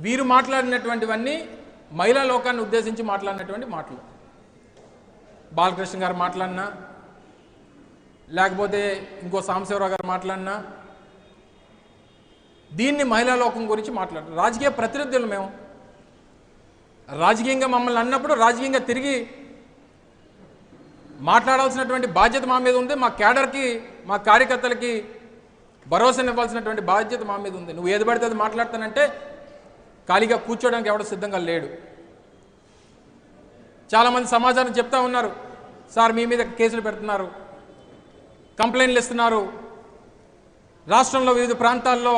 వీరు మాట్లాడినటువంటివన్నీ మహిళా లోకాన్ని ఉద్దేశించి మాట్లాడినటువంటి మాటలు. బాలకృష్ణ గారు మాట్లాడినా, లేకపోతే ఇంకో సాంబశివరావు గారు మాట్లాడినా, దీన్ని మహిళా లోకం గురించి మాట్లాడారు. రాజకీయ ప్రతినిధులు మేము. రాజకీయంగా మమ్మల్ని అన్నప్పుడు రాజకీయంగా తిరిగి మాట్లాడాల్సినటువంటి బాధ్యత మా మీద ఉంది. మా క్యాడర్కి, మా కార్యకర్తలకి భరోసాను ఇవ్వాల్సినటువంటి బాధ్యత మా మీద ఉంది. నువ్వు ఏది పడితే అది మాట్లాడతానంటే ఖాళీగా కూర్చోడానికి ఎవడో సిద్ధంగా లేడు. చాలామంది సమాచారం చెప్తా ఉన్నారు, సార్ మీ మీద కేసులు పెడుతున్నారు, కంప్లైంట్లు ఇస్తున్నారు, రాష్ట్రంలో వివిధ ప్రాంతాల్లో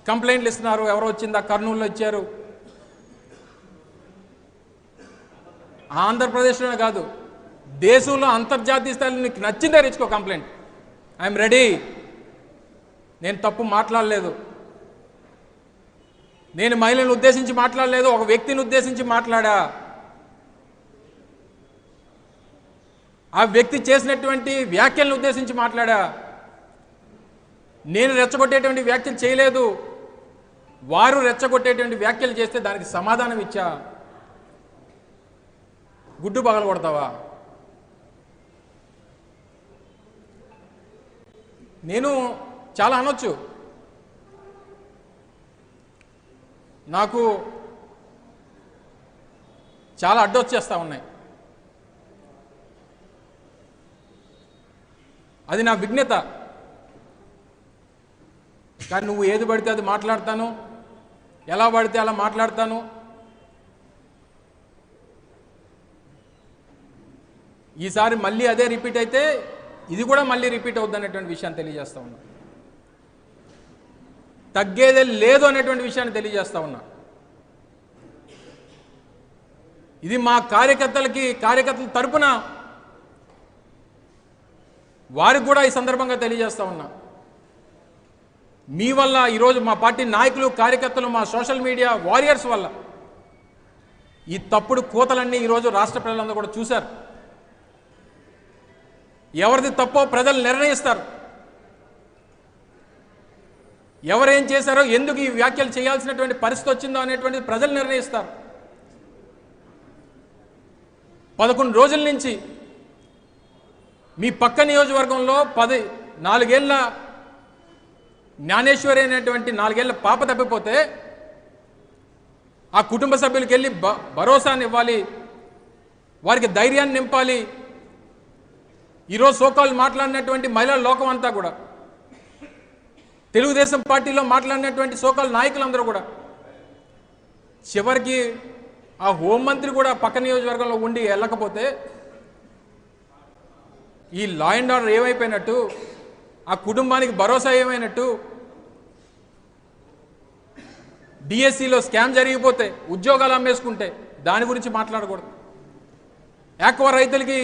కంప్లైంట్లు ఇస్తున్నారు. ఎవరో వచ్చిందా, కర్నూలులో ఇచ్చారు. ఆంధ్రప్రదేశ్లోనే కాదు, దేశంలో అంతర్జాతీయ స్థాయిలో నీకు నచ్చిందే ఇచ్చుకో కంప్లైంట్. I'm ready. నేను తప్పు మాట్లాడలేదు, నేను మహిళలను ఉద్దేశించి మాట్లాడలేదు, ఒక వ్యక్తిని ఉద్దేశించి మాట్లాడా. ఆ వ్యక్తి చేసినటువంటి వ్యాఖ్యలను ఉద్దేశించి మాట్లాడా. నేను రెచ్చగొట్టేటువంటి వ్యాఖ్యలు చేయలేదు, వారు రెచ్చగొట్టేటువంటి వ్యాఖ్యలు చేస్తే దానికి సమాధానం ఇచ్చా. గుడ్డు పగలు కొడతావా? నేను చాలా అనొచ్చు, నాకు చాలా అడ్డొచ్చేస్తూ ఉన్నాయి. అది నా విఘ్నత. కానీ నువ్వు ఏది పడితే అది మాట్లాడతాను, ఎలా పడితే అలా మాట్లాడతాను. ఈసారి మళ్ళీ అదే రిపీట్ అయితే ఇది కూడా మళ్ళీ రిపీట్ అవుద్ది అనేటువంటి విషయాన్ని తెలియజేస్తా ఉన్నా. తగ్గేదే లేదు అనేటువంటి విషయాన్ని తెలియజేస్తా ఉన్నా. ఇది మా కార్యకర్తల తరపున వారికి కూడా ఈ సందర్భంగా తెలియజేస్తా ఉన్నా. మీ వల్ల ఈరోజు మా పార్టీ నాయకులు, కార్యకర్తలు, మా సోషల్ మీడియా వారియర్స్ వల్ల ఈ తప్పుడు కూతలన్నీ ఈరోజు రాష్ట్ర ప్రజలందరూ కూడా చూశారు. ఎవరిది తప్పో ప్రజలు నిర్ణయిస్తారు. ఎవరేం చేశారో, ఎందుకు ఈ వ్యాఖ్యలు చేయాల్సినటువంటి పరిస్థితి వచ్చిందో అనేటువంటిది ప్రజలు నిర్ణయిస్తారు. 11 రోజుల నుంచి మీ పక్క నియోజకవర్గంలో 4 ఏళ్ల జ్ఞానేశ్వరి అనేటువంటి 4 ఏళ్ల పాప తప్పిపోతే ఆ కుటుంబ సభ్యులకి వెళ్ళి భరోసాని ఇవ్వాలి, వారికి ధైర్యాన్ని నింపాలి. ఈరోజు సోకాలు మాట్లాడినటువంటి మహిళా లోకం అంతా కూడా, తెలుగుదేశం పార్టీలో మాట్లాడినటువంటి సోకాలు నాయకులందరూ కూడా, చివరికి ఆ హోంమంత్రి కూడా పక్క నియోజకవర్గంలో ఉండి వెళ్ళకపోతే ఈ లా అండ్ ఆర్డర్ ఏమైపోయినట్టు, ఆ కుటుంబానికి భరోసా ఏమైనట్టు, డిఎస్సిలో స్కామ్ జరిగిపోతే, ఉద్యోగాలు అమ్మేసుకుంటే దాని గురించి మాట్లాడకూడదు. ఆక్వా రైతులకి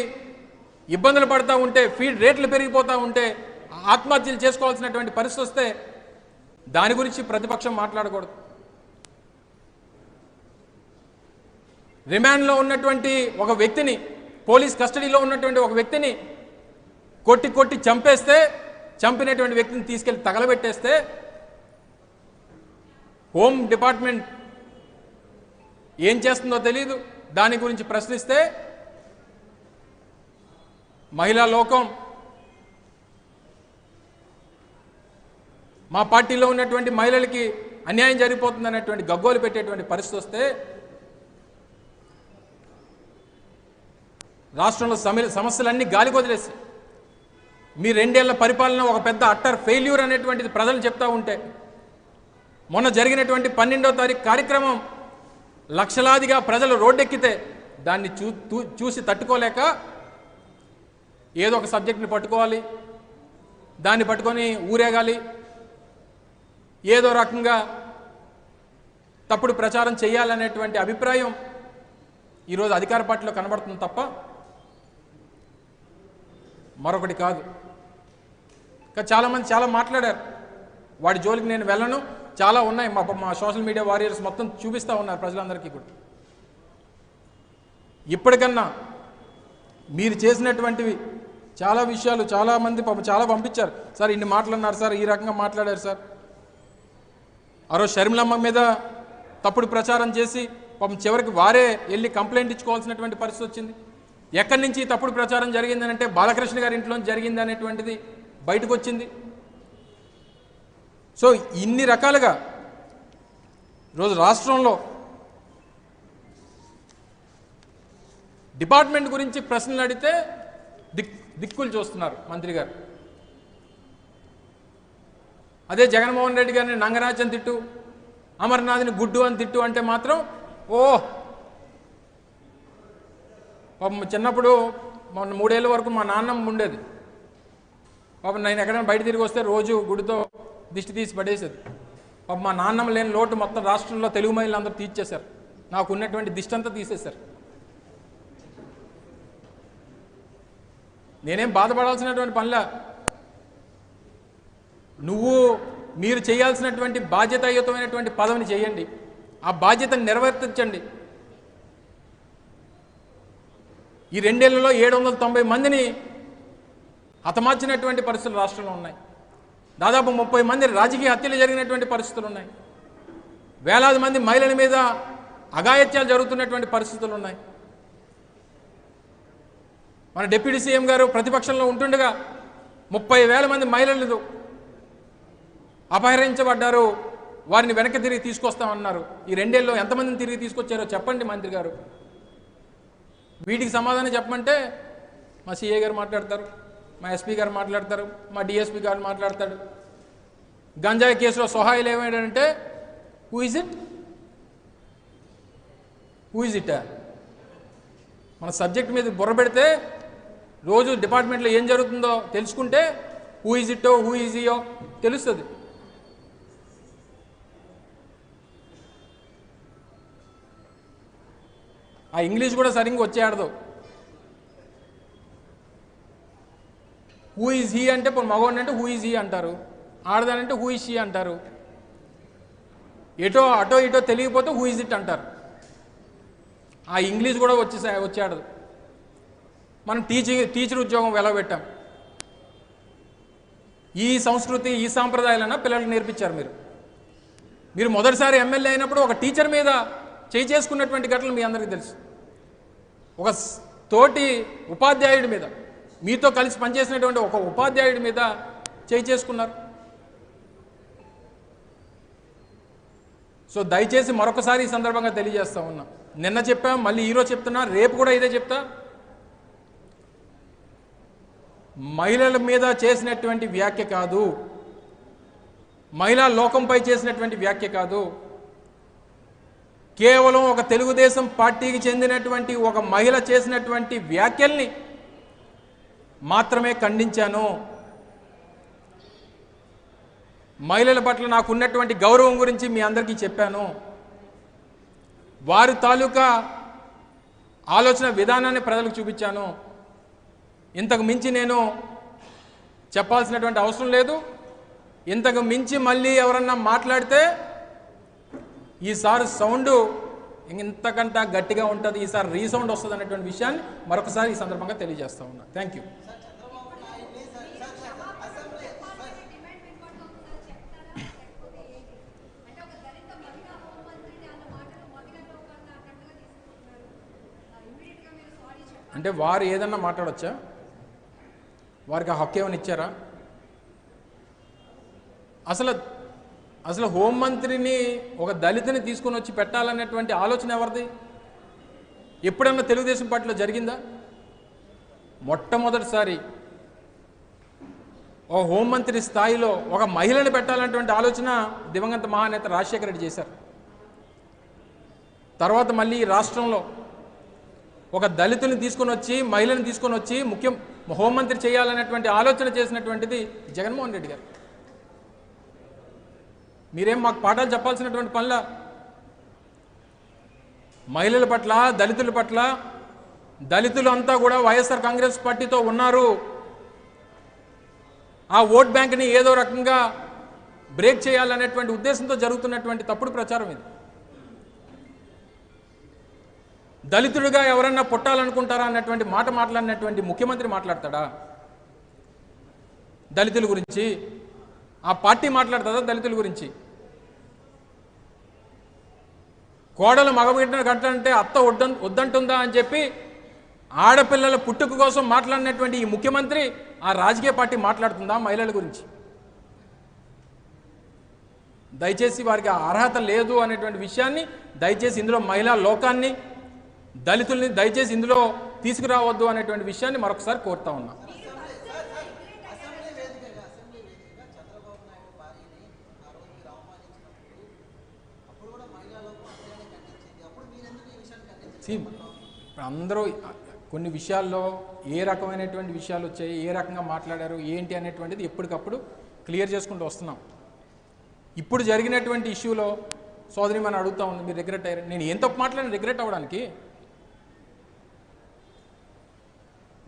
ఇబ్బందులు పడుతూ ఉంటే, ఫీడ్ రేట్లు పెరిగిపోతూ ఉంటే, ఆత్మహత్యలు చేసుకోవాల్సినటువంటి పరిస్థితి వస్తే దాని గురించి ప్రతిపక్షం మాట్లాడకూడదు. రిమాండ్లో ఉన్నటువంటి ఒక వ్యక్తిని, పోలీస్ కస్టడీలో ఉన్నటువంటి ఒక వ్యక్తిని కొట్టి చంపేస్తే, చంపినటువంటి వ్యక్తిని తీసుకెళ్లి తగలబెట్టేస్తే హోమ్ డిపార్ట్మెంట్ ఏం చేస్తుందో తెలియదు. దాని గురించి ప్రశ్నిస్తే మహిళా లోకం, మా పార్టీలో ఉన్నటువంటి మహిళలకి అన్యాయం జరిగిపోతుందనేటువంటి గగ్గోలు పెట్టేటువంటి పరిస్థితి వస్తే, రాష్ట్రంలో సమస్యలన్నీ గాలికి వదిలేసి మీ 2 ఏళ్ల పరిపాలన ఒక పెద్ద అట్టర్ ఫెయిల్యూర్ అనేటువంటిది ప్రజలు చెప్తా ఉంటే, మొన్న జరిగినటువంటి 12వ తారీఖు కార్యక్రమం లక్షలాదిగా ప్రజలు రోడ్డెక్కితే దాన్ని చూసి తట్టుకోలేక ఏదో ఒక సబ్జెక్ట్ని పట్టుకోవాలి, దాన్ని పట్టుకొని ఊరేగాలి, ఏదో రకంగా తప్పుడు ప్రచారం చేయాలనేటువంటి అభిప్రాయం ఈరోజు అధికార పార్టీలో కనబడుతుంది తప్ప మరొకటి కాదు. ఇంకా చాలామంది చాలా మాట్లాడారు, వాడి జోలికి నేను వెళ్ళను, చాలా ఉన్నాయి. మా సోషల్ మీడియా వారియర్స్ మొత్తం చూపిస్తూ ఉన్నారు ప్రజలందరికీ కూడా. ఇప్పటికన్నా మీరు చేసినటువంటివి చాలా విషయాలు, చాలామంది చాలా పంపించారు. సార్ ఇన్ని మాట్లాడినారు సార్, ఈ రకంగా మాట్లాడారు సార్. ఆ రోజు షర్మిలమ్మ మీద తప్పుడు ప్రచారం చేసి పాపం చివరికి వారే వెళ్ళి కంప్లైంట్ ఇచ్చుకోవాల్సినటువంటి పరిస్థితి వచ్చింది. ఎక్కడి నుంచి తప్పుడు ప్రచారం జరిగిందని అంటే బాలకృష్ణ గారి ఇంట్లో జరిగింది అనేటువంటిది బయటకు వచ్చింది. సో ఇన్ని రకాలుగా ఈరోజు రాష్ట్రంలో డిపార్ట్మెంట్ గురించి ప్రశ్నలు అడిగితే దిక్కులు చూస్తున్నారు మంత్రి గారు. అదే జగన్మోహన్ రెడ్డి గారిని నంగరాజన్ తిట్టు, అమర్నాథ్ని గుడ్డు అని తిట్టు అంటే మాత్రం పాపం చిన్నప్పుడు మొన్న 3 ఏళ్ళ వరకు మా నాన్నమ్మ ఉండేది. పాపం నేను ఎక్కడైనా బయట తిరిగి వస్తే రోజు గుడితో దిష్టి తీసి పడేసేది. పాపం మా నాన్నమ్మ లేని లోటు మొత్తం రాష్ట్రంలో తెలుగు మహిళలు అందరూ తీర్చేశారు. నాకు ఉన్నటువంటి దిష్టి అంతా తీసేశారు. నేనేం బాధపడాల్సినటువంటి పనిలా. మీరు చేయాల్సినటువంటి బాధ్యతాయుతమైనటువంటి పదవిని చేయండి, ఆ బాధ్యతను నిర్వర్తించండి. ఈ 2 ఏళ్లలో 790 మందిని హతమార్చినటువంటి పరిస్థితులు రాష్ట్రంలో ఉన్నాయి. దాదాపు 30 మంది రాజకీయ హత్యలు జరిగినటువంటి పరిస్థితులు ఉన్నాయి. వేలాది మంది మహిళల మీద అఘాయిత్యాలు జరుగుతున్నటువంటి పరిస్థితులు ఉన్నాయి. మన డిప్యూటీ సీఎం గారు ప్రతిపక్షంలో ఉంటుండగా 30,000 మంది మహిళలు అపహరించబడ్డారు, వారిని వెనక్కి తిరిగి తీసుకొస్తామన్నారు. ఈ 2 ఏళ్ళలో ఎంతమందిని తిరిగి తీసుకొచ్చారో చెప్పండి మంత్రి గారు. వీటికి సమాధానం చెప్పమంటే మా సిఏ గారు మాట్లాడతారు, మా ఎస్పీ గారు మాట్లాడతారు, మా డిఎస్పీ గారు మాట్లాడతాడు. గంజాయి కేసులో సహాయాలు ఏమైందంటే హూ ఇజ్ ఇట్ మన సబ్జెక్ట్ మీద బుర్ర పెడితే రోజు డిపార్ట్మెంట్లో ఏం జరుగుతుందో తెలుసుకుంటే హూ ఇజ్ ఇట్టో హూ ఈజీయో తెలుస్తుంది. ఆ ఇంగ్లీష్ కూడా సరిగ్గా వచ్చేయడదు. హూ ఈజ్ హీ అంటే ఇప్పుడు మగవాడిని అంటే హూ ఈజ్ హీ అంటారు, ఆడదానంటే హూ ఈజ్ షీ అంటారు. అటో ఇటో తెలియకపోతే హూ ఈజ్ ఇట్ అంటారు. ఆ ఇంగ్లీష్ కూడా వచ్చేయడదు. మనం టీచర్ ఉద్యోగం వెలవెట్టాం. ఈ సంస్కృతి ఈ సాంప్రదాయాలన్నా పిల్లలకు నేర్పించారు. మీరు మొదటిసారి ఎమ్మెల్యే అయినప్పుడు ఒక టీచర్ మీద చేసుకున్నటువంటి ఘటనలు మీ అందరికీ తెలుసు. ఒక తోటి ఉపాధ్యాయుడి మీద, మీతో కలిసి పనిచేసినటువంటి ఒక ఉపాధ్యాయుడి మీద చేసుకున్నారు. సో దయచేసి మరొకసారి ఈ సందర్భంగా తెలియజేస్తా ఉన్నా. నిన్న చెప్పాం, మళ్ళీ ఈరోజు చెప్తున్నా, రేపు కూడా ఇదే చెప్తా. మహిళల మీద చేసినటువంటి వ్యాఖ్య కాదు, మహిళా లోకంపై చేసినటువంటి వ్యాఖ్య కాదు, కేవలం ఒక తెలుగుదేశం పార్టీకి చెందినటువంటి ఒక మహిళ చేసినటువంటి వ్యాఖ్యల్ని మాత్రమే ఖండించాను. మహిళల పట్ల నాకు ఉన్నటువంటి గౌరవం గురించి మీ అందరికీ చెప్పాను. వారి తాలూకా ఆలోచన విధానాన్ని ప్రజలకు చూపించాను. ఇంతకు మించి నేను చెప్పాల్సినటువంటి అవసరం లేదు. ఇంతకు మించి మళ్ళీ ఎవరన్నా మాట్లాడితే ఈసారి సౌండ్ ఇంతకంటే గట్టిగా ఉంటుంది, ఈసారి రీసౌండ్ వస్తుంది అనేటువంటి విషయాన్ని మరొకసారి ఈ సందర్భంగా తెలియజేస్తా ఉన్నా. Thank you. అంటే వారు ఏదన్నా మాట్లాడొచ్చా? వారికి ఆ హక్కు ఏమైనా ఇచ్చారా? అసలు హోంమంత్రిని ఒక దళితుని తీసుకొని వచ్చి పెట్టాలనేటువంటి ఆలోచన ఎవరిది? ఎప్పుడన్నా తెలుగుదేశం పార్టీలో జరిగిందా? మొట్టమొదటిసారి ఒక హోంమంత్రి స్థాయిలో ఒక మహిళని పెట్టాలనేటువంటి ఆలోచన దివంగత మహానేత రాజశేఖర రెడ్డి చేశారు. తర్వాత మళ్ళీ రాష్ట్రంలో ఒక దళితుని తీసుకొని వచ్చి మహిళని తీసుకొని వచ్చి హోంమంత్రి చేయాలనేటువంటి ఆలోచన చేసినటువంటిది జగన్మోహన్ రెడ్డి గారు. మీరేం మాకు పాఠాలు చెప్పాల్సినటువంటి పనిలా. మహిళల పట్ల, దళితుల పట్ల, దళితులు అంతా కూడా వైఎస్ఆర్ కాంగ్రెస్ పార్టీతో ఉన్నారు, ఆ ఓట్ బ్యాంక్ని ఏదో రకంగా బ్రేక్ చేయాలనేటువంటి ఉద్దేశంతో జరుగుతున్నటువంటి తప్పుడు ప్రచారం ఇది. దళితుడిగా ఎవరన్నా పుట్టాలనుకుంటారా అన్నటువంటి మాట మాట్లాడినటువంటి ముఖ్యమంత్రి మాట్లాడతాడా దళితుల గురించి? ఆ పార్టీ మాట్లాడుతుందా దళితుల గురించి? కోడలు మగబిడ్డను కట్టాలంటే అత్త వద్దంటుందా అని చెప్పి ఆడపిల్లల పుట్టుక కోసం మాట్లాడినటువంటి ఈ ముఖ్యమంత్రి ఆ రాజకీయ పార్టీ మాట్లాడుతుందా మహిళల గురించి? దయచేసి వారికి అర్హత లేదు అనేటువంటి విషయాన్ని దయచేసి ఇందులో మహిళా లోకాన్ని, దళితుల్ని దయచేసి ఇందులో తీసుకురావద్దు అనేటువంటి విషయాన్ని మరొకసారి కోరుతా ఉన్నా. అందరూ కొన్ని విషయాల్లో ఏ రకమైనటువంటి విషయాలు వచ్చాయి, ఏ రకంగా మాట్లాడారు, ఏంటి అనేటువంటిది ఎప్పటికప్పుడు క్లియర్ చేసుకుంటూ వస్తున్నాం. ఇప్పుడు జరిగినటువంటి ఇష్యూలో సోదరి మనం అడుగుతా ఉంది, మీరు రిగ్రెట్ అయ్యారు. నేను ఏం తప్పు మాట్లాడిన రిగ్రెట్ అవ్వడానికి?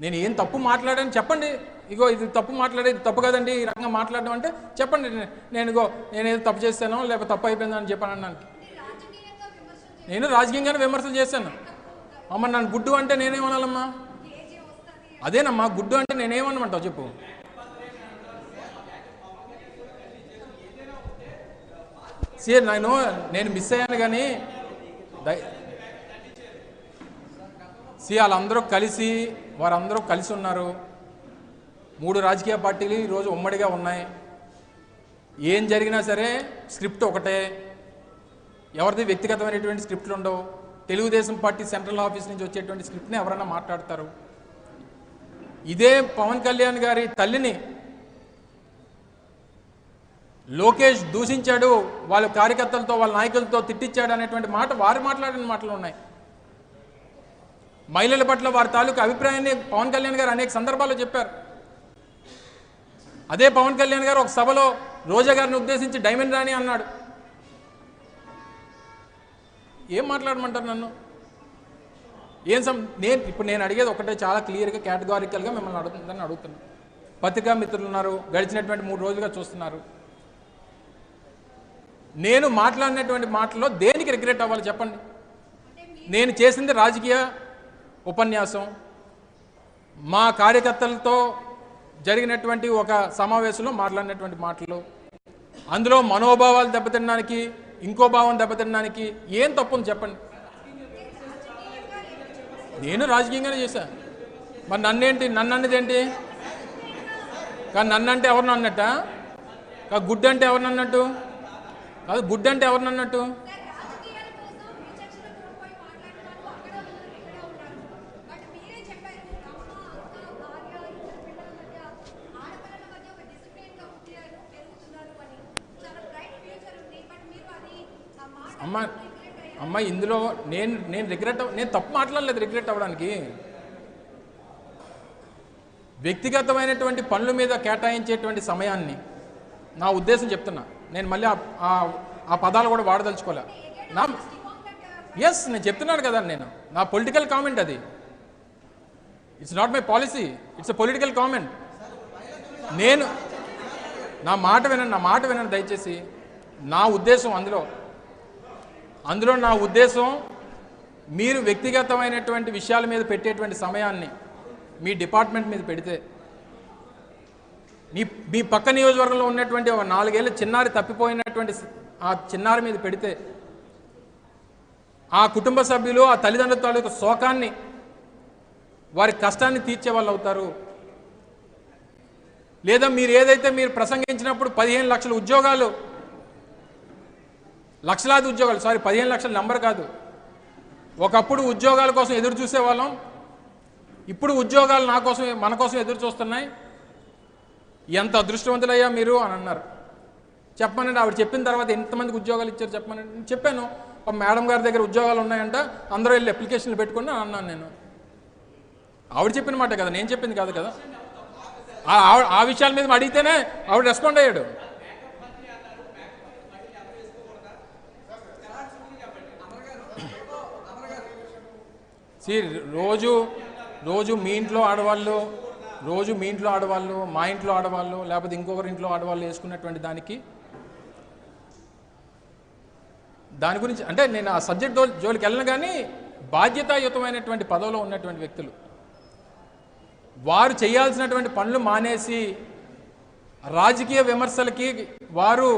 నేను ఏం తప్పు మాట్లాడాను చెప్పండి. ఇగో ఇది తప్పు మాట్లాడేది తప్పు కదండి, ఈ రకంగా మాట్లాడడం అంటే చెప్పండి. నేనేదో తప్పు చేస్తానో లేకపోతే తప్పు అయిపోయిందని చెప్పాను అన్నానికి. నేను రాజకీయంగానే విమర్శలు చేశాను. అమ్మ నన్ను గుడ్డు అంటే నేనేమనాలమ్మా? అదేనమ్మా గుడ్డు అంటే నేనేమనమంటావు చెప్పు. నేను మిస్ అయ్యాను కానీ వారందరూ కలిసి ఉన్నారు. 3 రాజకీయ పార్టీలు ఈరోజు ఉమ్మడిగా ఉన్నాయి. ఏం జరిగినా సరే స్క్రిప్ట్ ఒకటే, ఎవరిది వ్యక్తిగతమైనటువంటి స్క్రిప్ట్లు ఉండవు. తెలుగుదేశం పార్టీ సెంట్రల్ ఆఫీస్ నుంచి వచ్చేటువంటి స్క్రిప్ట్ని ఎవరైనా మాట్లాడతారు. ఇదే పవన్ కళ్యాణ్ గారి తల్లిని లోకేష్ దూషించాడు, వాళ్ళ కార్యకర్తలతో వాళ్ళ నాయకులతో తిట్టించాడు అనేటువంటి మాట వారు మాట్లాడిన మాటలు ఉన్నాయి. మహిళల పట్ల వారి తాలూకు అభిప్రాయాన్ని పవన్ కళ్యాణ్ గారు అనేక సందర్భాల్లో చెప్పారు. అదే పవన్ కళ్యాణ్ గారు ఒక సభలో రోజా గారిని ఉద్దేశించి డైమండ్ రాణి అన్నాడు. ఏం మాట్లాడమంటారు నన్ను? నేను అడిగేది ఒకటే, చాలా క్లియర్గా కేటగారికల్గా మిమ్మల్ని అడుగుతున్నాను. పత్రికా మిత్రులు ఉన్నారు, గడిచినటువంటి 3 రోజులుగా చూస్తున్నారు. నేను మాట్లాడినటువంటి మాటల్లో దేనికి రిగ్రెట్ అవ్వాలి చెప్పండి? నేను చేసింది రాజకీయ ఉపన్యాసం, మా కార్యకర్తలతో జరిగినటువంటి ఒక సమావేశంలో మాట్లాడినటువంటి మాటలు. అందులో మనోభావాలు దెబ్బతినడానికి, ఇంకో భావం దెబ్బతినడానికి ఏం తప్పుంది చెప్పండి? నేను రాజకీయంగానే చేశాను. మరి నన్ను అన్నదేంటి? కానీ నన్ను అంటే ఎవరిని అన్నట్ట? గుడ్డు అంటే ఎవరిని అన్నట్టు? కాదు, గుడ్డు అంటే ఎవరిని అన్నట్టు? అమ్మ ఇందులో నేను తప్పు మాట్లాడలేదు రిగ్రెట్ అవ్వడానికి. వ్యక్తిగతమైనటువంటి పనుల మీద కేటాయించేటువంటి సమయాన్ని నా ఉద్దేశం చెప్తున్నా. నేను మళ్ళీ ఆ పదాలు కూడా వాడదలుచుకోలే. నేను చెప్తున్నాను కదా, నా పొలిటికల్ కామెంట్ అది. It's not my policy, it's a political comment. నా మాట వినండి దయచేసి. నా ఉద్దేశం అందులో నా ఉద్దేశం, మీరు వ్యక్తిగతమైనటువంటి విషయాల మీద పెట్టేటువంటి సమయాన్ని మీ డిపార్ట్మెంట్ మీద పెడితే, మీ పక్క నియోజకవర్గంలో ఉన్నటువంటి ఒక 4 ఏళ్ళ చిన్నారి తప్పిపోయినటువంటి ఆ చిన్నారి మీద పెడితే, ఆ కుటుంబ సభ్యులు ఆ తల్లిదండ్రుల తాలూకు శోకాన్ని, వారి కష్టాన్ని తీర్చే వాళ్ళు అవుతారు. లేదా మీరు ప్రసంగించినప్పుడు 15 లక్షల ఉద్యోగాలు, లక్షలాది ఉద్యోగాలు, 15 లక్షల నెంబర్ కాదు. ఒకప్పుడు ఉద్యోగాల కోసం ఎదురు చూసేవాళ్ళం, ఇప్పుడు ఉద్యోగాలు మన కోసం ఎదురు చూస్తున్నాయి. ఎంత అదృష్టవంతులయ్యా మీరు అని అన్నారు. చెప్పమనండి, ఆవిడ చెప్పిన తర్వాత ఎంతమందికి ఉద్యోగాలు ఇచ్చారు చెప్పమనండి. చెప్పాను, మేడం గారి దగ్గర ఉద్యోగాలు ఉన్నాయంట, అందరూ వెళ్ళి అప్లికేషన్లు పెట్టుకుని అన్నాను. నేను ఆవిడ చెప్పిన మాట కదా, నేను చెప్పింది కాదు కదా. ఆ విషయాల మీద అడిగితేనే ఆవిడ రెస్పాండ్ అయ్యాడు. రోజు మీ ఇంట్లో ఆడవాళ్ళు, మా ఇంట్లో ఆడవాళ్ళు, లేకపోతే ఇంకొకరి ఇంట్లో ఆడవాళ్ళు వేసుకున్నటువంటి దాని గురించి అంటే నేను ఆ సబ్జెక్ట్ జోలికి వెళ్ళను. కానీ బాధ్యతాయుతమైనటువంటి పదవిలో ఉన్నటువంటి వ్యక్తులు వారు చేయాల్సినటువంటి పనులు మానేసి రాజకీయ విమర్శలకి వారు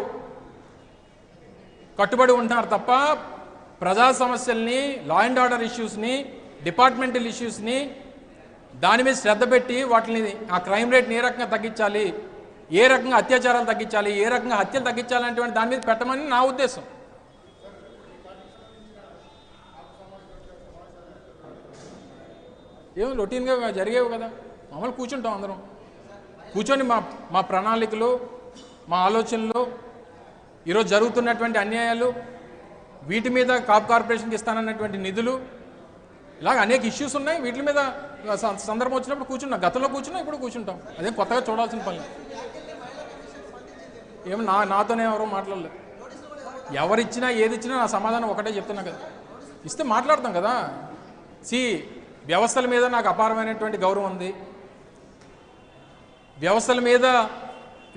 కట్టుబడి ఉంటున్నారు తప్ప ప్రజా సమస్యల్ని, లా అండ్ ఆర్డర్ ఇష్యూస్ని, డిపార్ట్మెంటల్ ఇష్యూస్ని దాని మీద శ్రద్ధ పెట్టి వాటిని ఆ క్రైమ్ రేట్ని ఏ రకంగా తగ్గించాలి, ఏ రకంగా అత్యాచారాలు తగ్గించాలి, ఏ రకంగా హత్యలు తగ్గించాలనేటువంటి దాని మీద పెట్టమని నా ఉద్దేశం. ఏమో రొటీన్గా జరిగేవి కదా, మామూలు కూర్చుంటాం అందరం, కూర్చొని మా ప్రణాళికలు, మా ఆలోచనలు, ఈరోజు జరుగుతున్నటువంటి అన్యాయాలు, వీటి మీద కార్పొరేషన్కి ఇస్తానన్నటువంటి నిధులు, ఇలాగ అనేక ఇష్యూస్ ఉన్నాయి. వీటి మీద సందర్భం వచ్చినప్పుడు కూర్చున్నాం, గతంలో కూర్చున్నాం, ఇప్పుడు కూర్చుంటాం. అదేం కొత్తగా చూడాల్సిన పని. ఏమో నాతోనే ఎవరో మాట్లాడలేదు. ఎవరిచ్చినా ఏది ఇచ్చినా నా సమాధానం ఒకటే చెప్తున్నా కదా, ఇస్తే మాట్లాడతాం కదా. వ్యవస్థల మీద నాకు అపారమైనటువంటి గౌరవం ఉంది.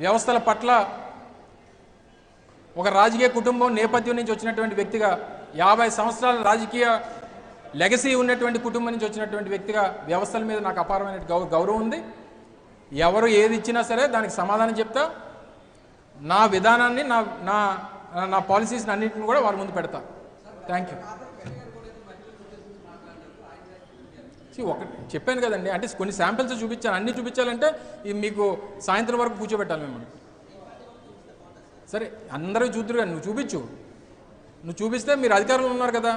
వ్యవస్థల పట్ల ఒక రాజకీయ కుటుంబం నేపథ్యం నుంచి వచ్చినటువంటి వ్యక్తిగా, 50 సంవత్సరాల రాజకీయ లెగసీ ఉన్నటువంటి కుటుంబం నుంచి వచ్చినటువంటి వ్యక్తిగా వ్యవస్థల మీద నాకు అపారమైన గౌరవం ఉంది. ఎవరు ఏది ఇచ్చినా సరే దానికి సమాధానం చెప్తా. నా విధానాన్ని, నా పాలసీస్ని అన్నింటిని కూడా వాళ్ళ ముందు పెడతా. Thank you. ఒకటి చెప్పాను కదండి, అంటే కొన్ని శాంపిల్స్ చూపించాను. అన్నీ చూపించాలంటే మీకు సాయంత్రం వరకు కూర్చోబెట్టాలి మిమ్మల్ని. సరే అందరూ చూద్దరు కానీ నువ్వు చూపిస్తే మీరు అధికారులు ఉన్నారు కదా.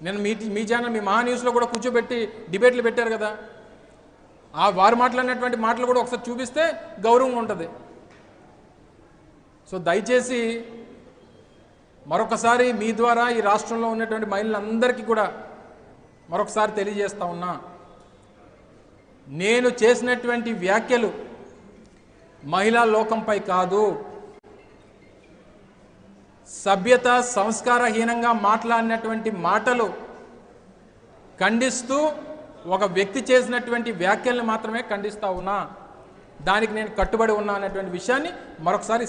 నేను మీ ఛానల్, మీ మహా న్యూస్లో కూడా కూర్చోబెట్టి డిబేట్లు పెట్టారు కదా. వారు మాట్లాడినటువంటి మాటలు కూడా ఒకసారి చూపిస్తే గౌరవంగా ఉంటుంది. సో దయచేసి మరొకసారి మీ ద్వారా ఈ రాష్ట్రంలో ఉన్నటువంటి మహిళలందరికీ కూడా మరొకసారి తెలియజేస్తా ఉన్నా, నేను చేసినటువంటి వ్యాఖ్యలు మహిళా లోకంపై కాదు, సభ్యత సంస్కారహీనంగా మాట్లాడినటువంటి మాటలు ఖండిస్తూ ఒక వ్యక్తి చేసినటువంటి వ్యాఖ్యలను మాత్రమే ఖండిస్తా ఉన్నా. దానికి నేను కట్టుబడి ఉన్నా అనేటువంటి విషయాన్ని మరొకసారి